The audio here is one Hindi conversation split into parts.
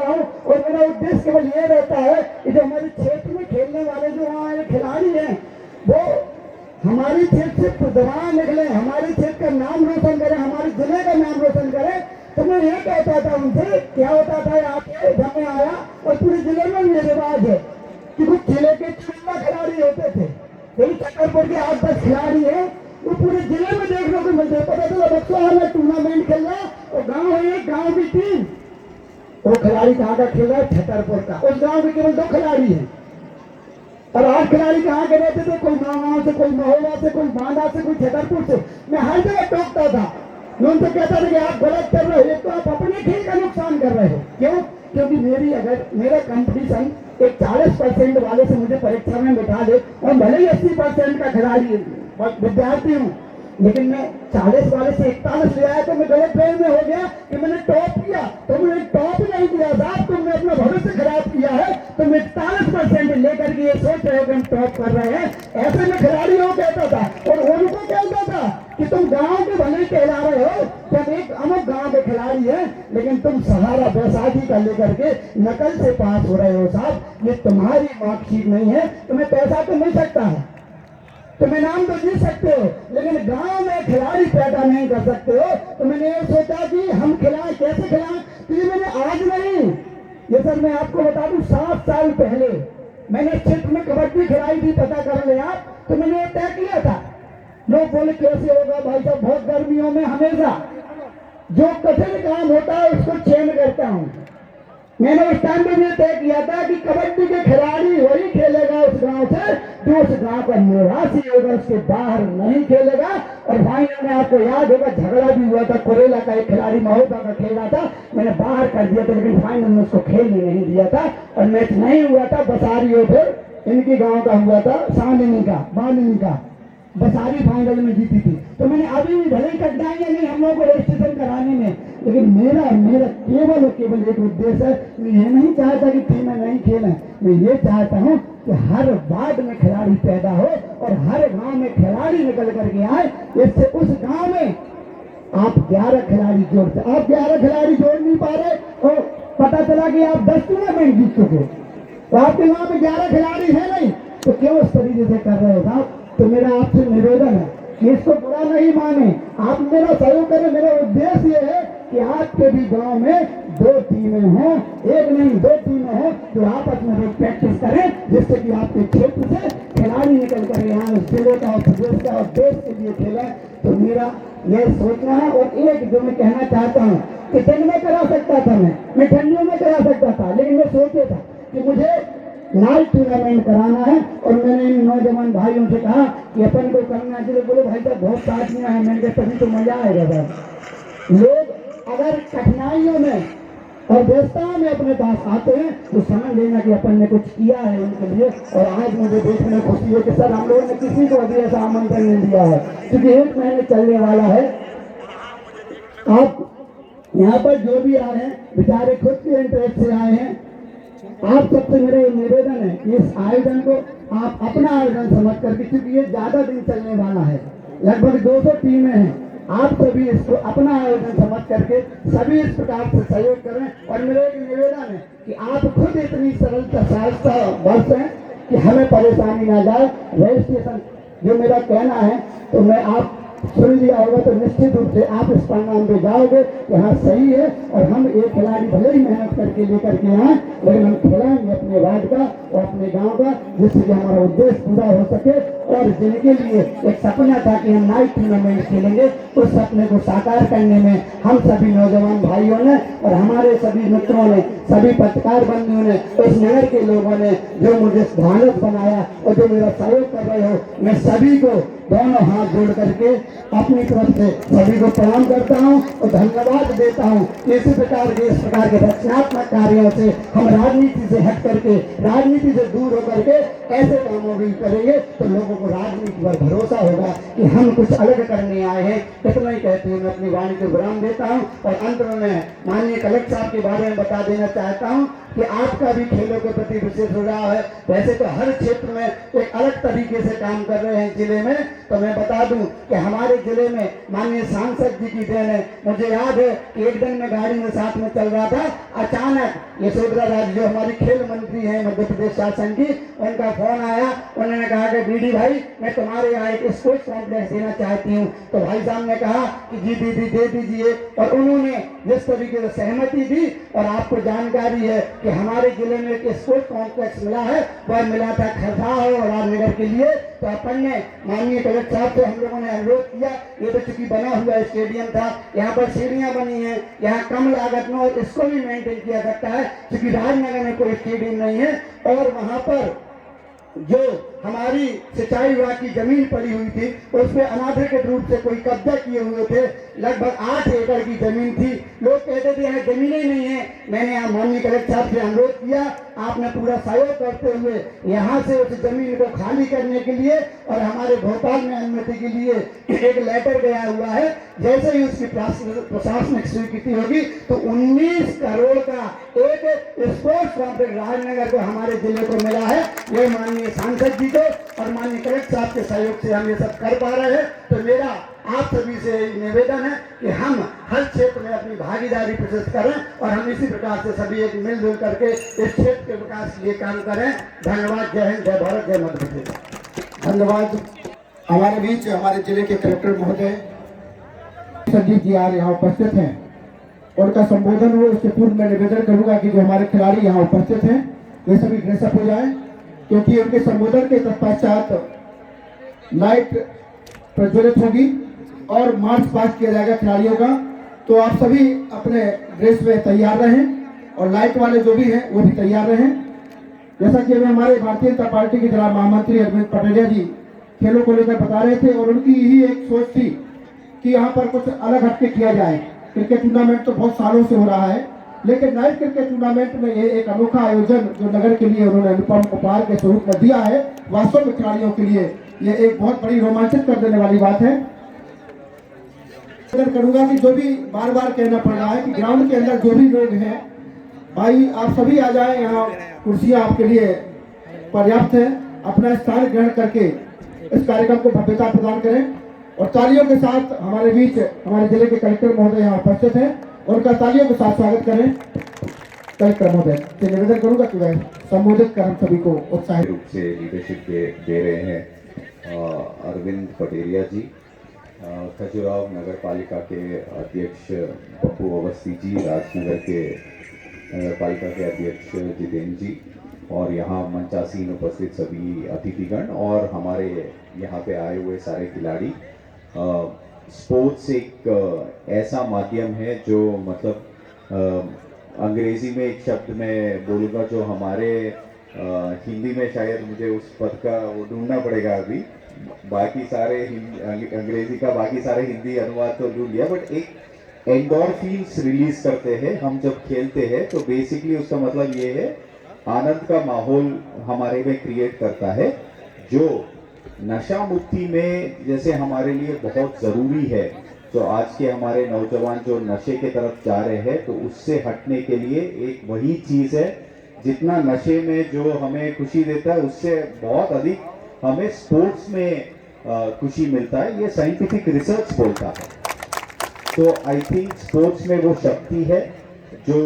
रहा हूँ और मेरा उद्देश्य केवल ये रहता है कि जो हमारे क्षेत्र में खेलने वाले जो हमारे खिलाड़ी हैं वो हमारे क्षेत्र से प्रतिभावान निकले, हमारे क्षेत्र का नाम रोशन करें, हमारे जिले का नाम रोशन करें। तो मैं ये कहता था उनसे, क्या होता था आपके घर में आया और पूरे जिले में ये रिवाज है कि कुछ जिले के चुनिंदा खिलाड़ी होते थे, यही छतरपुर के 8-10 खिलाड़ी है, वो पूरे जिले में देखने को मिलते। पता चला बक्सर में टूर्नामेंट खेल रहा और गांव है, एक गांव की टीम, वो खिलाड़ी कहाँ का खेल रहा है? छतरपुर का। उस गांव के केवल 2 खिलाड़ी हैं और 8 खिलाड़ी कहाँ के रहते थे? कोई नागांव से, कोई महोबा से, कोई बांदा से, कोई छतरपुर से। मैं हर जगह टोकता था, मैं उनसे कहता था कि आप गलत कर रहे हो, एक तो आप अपने खेल का नुकसान कर रहे हो। क्यों? क्योंकि मेरा कंपटीशन एक 40% वाले से मुझे परीक्षा में बिठा दे और भले ही 80% का खिलाड़ी विद्यार्थी हूँ, लेकिन मैं 40 वाले से 41 ले आया तो मैं गलत ट्रेन में हो गया कि मैंने टॉप किया। तो मैंने टॉप नहीं किया साहब, तुमने अपना भविष्य खराब किया है। तुम 41% लेकर के ये सोच रहे हो कि हम टॉप कर रहे हैं। ऐसे में खिलाड़ियों को कहता था और उनको कहता था कि तुम गांव के भले कहला रहे हो, तुम एक अमुक गांव के खिलाड़ी है, लेकिन तुम सहारा बैसाखी का लेकर के नकल से पास हो रहे हो साहब। ये तुम्हारी मार्कशीट नहीं है, तुम्हें पैसा तो मिल सकता है, तुम इनाम तो जीत सकते हो, लेकिन गांव में खिलाड़ी पैदा नहीं कर सकते हो। तो मैंने ये सोचा कि हम खिलाएं, कैसे खिलाएं? तो ये मैंने आज नहीं, ये सर मैं आपको बता दूं 7 साल पहले मैंने क्षेत्र में कबड्डी खिलाई थी, पता कर ले आप। तो मैंने ये तय किया था, लोग बोले कैसे होगा भाई साहब, बहुत गर्मियों में हमेशा जो कठिन काम होता है उसको चयन करता हूं। मैंने उस टाइम में ये तय किया था कि कबड्डी के खिलाड़ी वही खेलेगा उस गांव से जो उस गांव का निवासी होगा, उसके बाहर नहीं खेलेगा। और फाइनल में आपको याद होगा झगड़ा भी हुआ था, कुरेला का एक खिलाड़ी महोबा का खेल रहा था, मैंने बाहर कर दिया था, लेकिन फाइनल में उसको खेलने नहीं दिया था और मैच नहीं हुआ था। बसारी फिर इनकी गाँव का हुआ था, बांधनी का बसारी फाइनल में जीती थी। तो मैंने अभी भले ही कठिनाइयां नहीं हम लोगों को रजिस्ट्रेशन कराने में, लेकिन मेरा केवल और केवल एक उद्देश्य है, मैं ये नहीं चाहता कि टीमें नहीं खेलें, मैं ये चाहता हूँ कि हर वार्ड में खिलाड़ी पैदा हो और हर गांव में खिलाड़ी निकल करके आए। इससे उस गांव में आप 11 खिलाड़ी जोड़ते, आप 11 खिलाड़ी जोड़ नहीं पा रहे और पता चला कि आप 10 टूर्नामेंट जीत चुके, तो आपके वहां पे 11 खिलाड़ी है नहीं, तो क्यों इस तरीके से कर रहे हो साहब? तो मेरा आपसे निवेदन है कि इसको बुरा नहीं माने, आप मेरा सहयोग करें। मेरा उद्देश्य ये है कि आपके भी गांव में 2 टीमें हों, एक नहीं 2 टीमें हों, जो आपस में रोज प्रैक्टिस करें, जिससे कि आपके क्षेत्र से खिलाड़ी निकल कर यहाँ जिले का और प्रदेश का और देश के लिए खेलें। तो मेरा यह सोचना है। और एक जो मैं कहना चाहता हूँ कि दिन में करा सकता था, मैं ठंडियों में करा सकता था, लेकिन मैं सोचा था कि मुझे नाइट टूर्नामेंट कराना है। और मैंने इन नौजवान भाइयों से कहा कि अपन को करना है, जो बोले भाई साहब बहुत साथियां हैं, मैंने कहा तभी तो मजा आएगा साहब। लोग अगर कठिनाइयों में और व्यस्तताओं में अपने पास आते हैं तो समझ लेना कि अपन ने कुछ किया है उनके लिए। और आज मुझे देखने में खुशी है कि सर हम लोगों ने किसी को अभी ऐसा आमंत्रण नहीं दिया है, क्योंकि 1 महीने चलने वाला है। आप यहाँ पर जो भी आए हैं बेचारे खुद के इंटरेस्ट से आए हैं। आप सबसे मेरा ये निवेदन है कि इस आयोजन को आप अपना आयोजन समझ करके, क्योंकि ये ज्यादा दिन चलने वाला है, लगभग 200 टीमें हैं, आप सभी इसको अपना आयोजन समझ करके सभी इस प्रकार से सहयोग करें। और मेरा एक निवेदन है कि आप खुद इतनी सरलता सहजता वर्ष है कि हमें परेशानी ना जाए। रजिस्ट्रेशन जो मेरा कहना है तो मैं आप सुन लिया होगा, तो निश्चित रूप से आप इस परिणाम पे जाओगे कि हाँ सही है। और हम एक खिलाड़ी भले ही मेहनत करके लेकर के आए, लेकिन हम खिलाएंगे अपने वार्ड का और अपने गांव का, जिससे कि हमारा उद्देश्य पूरा हो सके। और जिनके लिए एक सपना था कि हम नाइट टूर्नामेंट खेलेंगे, उस सपने को साकार करने में हम सभी नौजवान भाइयों ने और हमारे सभी मित्रों ने, सभी पत्रकार बंधुओं ने, इस नगर के लोगों ने जो मुझे ढालस बनाया और जो मेरा सहयोग कर रहे हो, मैं सभी को दोनों हाथ जोड़ करके अपनी तरफ से सभी को प्रणाम करता हूं और धन्यवाद देता हूं। इसी प्रकार के इस प्रकार के रचनात्मक कार्यों से हम राजनीति से हट करके, राजनीति से दूर होकर के ऐसे कामों भी करेंगे तो लोगों को राजनीति पर भरोसा होगा कि हम कुछ अलग करने आए हैं। इतना ही कहते हुए मैं अपनी वाणी को विराम देता हूं। और अंत में मैं माननीय कलेक्टर साहब के बारे में बता देना चाहता हूं कि आपका भी खेलों के प्रति विशेष रुझाव है। वैसे तो हर क्षेत्र में एक अलग तरीके से काम कर रहे हैं जिले में, तो मैं बता दूं कि हमारे जिले में माननीय सांसद जी की देन है। मुझे याद है कि एक दिन मैं गाड़ी में साथ में चल रहा था, अचानक यशोधरा राज जो हमारी खेल मंत्री हैं मध्य प्रदेश शासन की, उनका फोन आया। उन्होंने कहा कि बीडी भाई मैं तुम्हारे यहाँ एक स्पोर्ट्स कॉम्प्लेक्स देना चाहती हूँ। तो भाई साहब ने कहा कि जी दीदी दे दीजिए, और उन्होंने जिस तरीके से सहमति दी। और आपको जानकारी है कि हमारे जिले में एक स्पोर्ट्स कॉम्प्लेक्स मिला है, वह मिला था खरसाह और राजनगर के लिए। तो अपन ने माननीय कलेक्टर साहब से हम लोगों ने अनुरोध किया, ये तो चूंकि बना हुआ स्टेडियम था, यहाँ पर सीढ़ियां बनी है, यहाँ कम लागत में और इसको भी मेंटेन किया सकता है, क्योंकि राजनगर में कोई स्टेडियम नहीं है। और वहां पर जो हमारी सिंचाई विभाग की जमीन पड़ी हुई थी, उस पर अनाधिकृत रूप से कोई कब्जा किए हुए थे। लगभग 8 एकड़ की जमीन थी। लोग कहते थे यहाँ जमीनें नहीं है। मैंने यहाँ माननीय कलेक्टर साहब से अनुरोध किया, आपने पूरा सहयोग करते हुए यहाँ से उस जमीन को खाली करने के लिए और हमारे भोपाल में अनुमति के लिए एक लेटर गया हुआ है। जैसे ही उसकी प्रशासनिक स्वीकृति होगी तो 19 करोड़ का एक स्पोर्ट्स कॉम्प्लेक्स राजनगर को हमारे जिले को मिला है। ये माननीय सांसद जी को और माननीय कलेक्टर साहब के सहयोग से हम ये सब कर पा रहे हैं। तो मेरा आप सभी से निवेदन है कि हम हर क्षेत्र में अपनी भागीदारी प्रदर्शित करें और हम इसी प्रकार से सभी एक मिलजुल करके इस क्षेत्र के विकास के लिए काम करें। धन्यवाद। जय हिंद, जय भारत, जय मध्य प्रदेश। धन्यवाद। हमारे बीच हमारे जिले के कलेक्टर महोदय संजीव जी आज यहाँ उपस्थित हैं, उनका संबोधन हो उससे पूर्व मैं निवेदन करूंगा कि जो हमारे खिलाड़ी यहाँ उपस्थित हैं वे सभी ड्रेसअप हो जाएं, क्योंकि उनके संबोधन के तत्पश्चात लाइट प्रज्वलित होगी और मार्च पास्ट किया जाएगा खिलाड़ियों का। तो आप सभी अपने ड्रेस में तैयार रहें और लाइट वाले जो भी हैं वो भी तैयार रहें। जैसा कि हमारे भारतीय जनता पार्टी के जिला महामंत्री अरविंद पटेलिया जी खेलों को लेकर बता रहे थे, और उनकी ही एक सोच थी कि यहाँ पर कुछ अलग हटके किया जाए। क्रिकेट टूर्नामेंट तो बहुत सालों से हो रहा है, लेकिन नाइट क्रिकेट टूर्नामेंट में ये एक अनोखा आयोजन जो नगर के लिए उन्होंने अनुपम उपहार के स्वरूप में दिया है, वास्तव में खिलाड़ियों के लिए ये एक बहुत बड़ी रोमांचित कर देने वाली बात है। करूंगा कि जो भी बार बार कहना पड़ रहा है कि ग्राउंड के अंदर जो भी लोग हैं भाई आप सभी आ जाएं, यहाँ कुर्सियां आपके लिए पर्याप्त है। अपना स्थान ग्रहण करके इस कार्यक्रम को भव्यता प्रदान करें और तालियों के साथ हमारे बीच हमारे जिले के कलेक्टर महोदय यहाँ उपस्थित हैं, उनका तालियों के साथ स्वागत करें। कलेक्टर महोदय से निवेदन करूंगा कि वह संबोधित कर हम सभी को उत्साहित रूप से लीडरशिप दे रहे हैं अरविंद पटेलिया जी, खजुराहो नगर पालिका के अध्यक्ष पप्पू अवस्थी जी, राजनगर के नगर पालिका के अध्यक्ष जितेंद्र जी, और यहाँ मंचासीन उपस्थित सभी अतिथिगण और हमारे यहाँ पे आए हुए सारे खिलाड़ी। स्पोर्ट्स एक ऐसा माध्यम है जो मतलब अंग्रेजी में एक शब्द मैं बोलूँगा जो हमारे हिंदी में शायद मुझे उस पद का वो ढूंढना पड़ेगा अभी, बाकी सारे अंग्रेजी का बाकी सारे हिंदी अनुवाद तो ढूंढ लिया, बट एक एंडोर्फिन्स रिलीज करते हैं हम जब खेलते हैं। तो बेसिकली उसका मतलब ये है आनंद का माहौल हमारे में क्रिएट करता है, जो नशा मुक्ति में जैसे हमारे लिए बहुत ज़रूरी है। तो आज के हमारे नौजवान जो नशे के तरफ जा रहे हैं, तो उससे हटने के लिए एक वही चीज़ है, जितना नशे में जो हमें खुशी देता है उससे बहुत अधिक हमें स्पोर्ट्स में खुशी मिलता है। ये साइंटिफिक रिसर्च बोलता है। तो आई थिंक स्पोर्ट्स में वो शक्ति है जो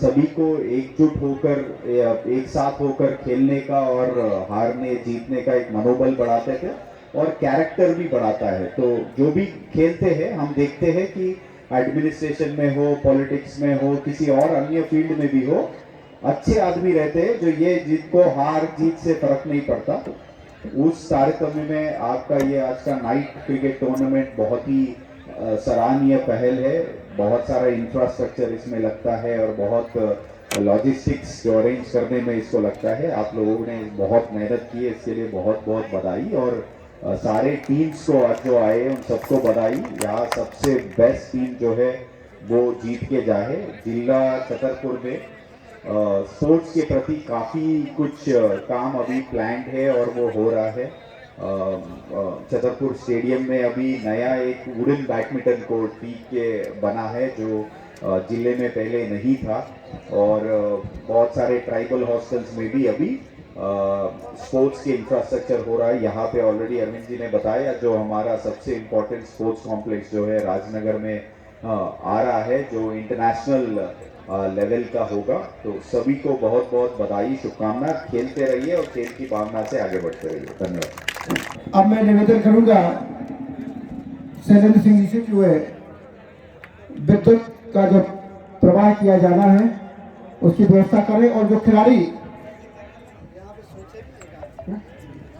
सभी को एकजुट होकर एक साथ होकर खेलने का और हारने जीतने का एक मनोबल बढ़ाते थे और कैरेक्टर भी बढ़ाता है। तो जो भी खेलते हैं हम देखते हैं कि एडमिनिस्ट्रेशन में हो, पॉलिटिक्स में हो, किसी और अन्य फील्ड में भी हो, अच्छे आदमी रहते हैं जो ये जिनको हार जीत से फर्क नहीं पड़ता। उस तारतम्य में आपका ये आज का नाइट क्रिकेट टूर्नामेंट बहुत ही सराहनीय पहल है। बहुत सारा इंफ्रास्ट्रक्चर इसमें लगता है और बहुत लॉजिस्टिक्स जो अरेंज करने में इसको लगता है। आप लोगों ने बहुत मेहनत की है, इसके लिए बहुत बहुत बधाई। और सारे टीम्स को आज जो आए उन सबको बधाई। यहाँ सबसे बेस्ट टीम जो है वो जीत के जाए। जिला छतरपुर में स्पोर्ट्स के प्रति काफ़ी कुछ काम अभी प्लान्ड है और वो हो रहा है। छतरपुर स्टेडियम में अभी नया एक वुडन बैडमिंटन कोर्ट के बना है जो जिले में पहले नहीं था, और बहुत सारे ट्राइबल हॉस्टल्स में भी अभी स्पोर्ट्स के इंफ्रास्ट्रक्चर हो रहा है। यहाँ पे ऑलरेडी अरविंद जी ने बताया, जो हमारा सबसे इम्पोर्टेंट स्पोर्ट्स कॉम्प्लेक्स जो है राजनगर में आ रहा है, जो इंटरनेशनल लेवल का होगा। तो सभी को बहुत बहुत बधाई, शुभकामनाएं। खेलते रहिए और खेल की भावना से आगे बढ़ते रहिए। धन्यवाद। अब मैं निवेदन करूंगा शैलेंद्र सिंह जी से कि वे विद्युत का जो प्रवाह किया जाना है उसकी व्यवस्था करें, और जो खिलाड़ी